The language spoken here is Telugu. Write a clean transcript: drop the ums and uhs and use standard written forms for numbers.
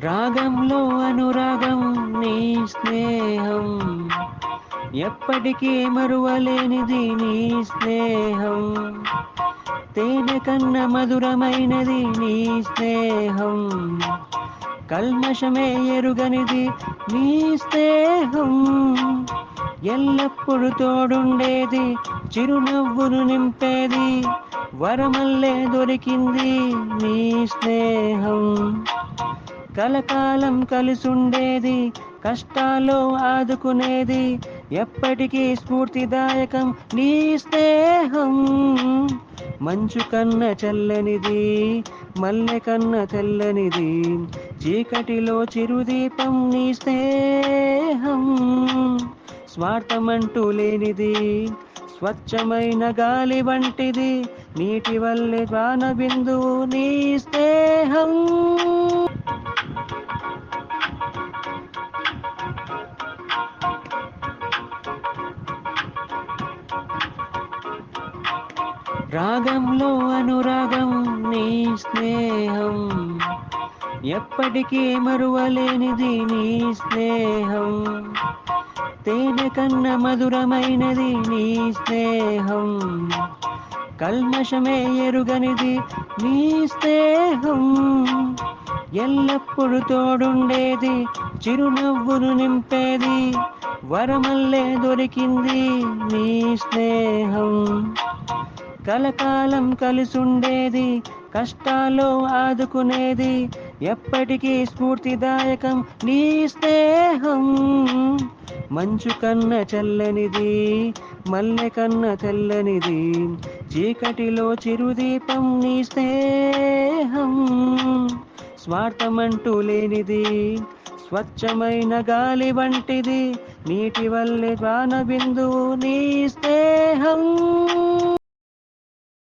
రాగంలో అనురాగం నీ స్నేహం, ఎప్పటికీ మరువలేనిది నీ స్నేహం. తేనె కన్న మధురమైనది నీ స్నేహం, కల్మషమే ఎరుగనిది నీ స్నేహం. ఎల్లప్పుడు తోడుండేది, చిరునవ్వును నింపేది, వరమల్లే దొరికింది నీ స్నేహం. కలకాలం కలిసుండేది, కష్టాల్లో ఆదుకునేది, ఎప్పటికీ స్ఫూర్తిదాయకం నీ స్నేహం. మంచు కన్న చల్లనిది, మల్లె కన్న తెల్లనిది, చీకటిలో చిరుదీపం నీ స్నేహం. స్వార్థమంటూ లేనిది, స్వచ్ఛమైన గాలి వంటిది, నీటి వల్లే వాన బిందువు నీ స్నేహం. రాగంలో అనురాగం నీ స్నేహం, ఎప్పటికీ మరువలేనిది నీ స్నేహం. తేనె కన్న మధురమైనది నీ స్నేహం, కల్మషమే ఎరుగనిది నీ స్నేహం. ఎల్లప్పుడు తోడుండేది, చిరునవ్వును నింపేది, వరమల్లే దొరికింది నీ స్నేహం. కలకాలం కలిసుండేది, కష్టాల్లో ఆదుకునేది, ఎప్పటికీ స్ఫూర్తిదాయకం నీ స్నేహం. మంచు కన్న చల్లనిది, మల్లె కన్న తెల్లనిది, చీకటిలో చిరుదీపం నీ స్నేహం. స్వార్థమంటూ లేనిది, స్వచ్ఛమైన గాలి వంటిది, నీటి వల్లే వాన బిందువు నీ స్నేహం.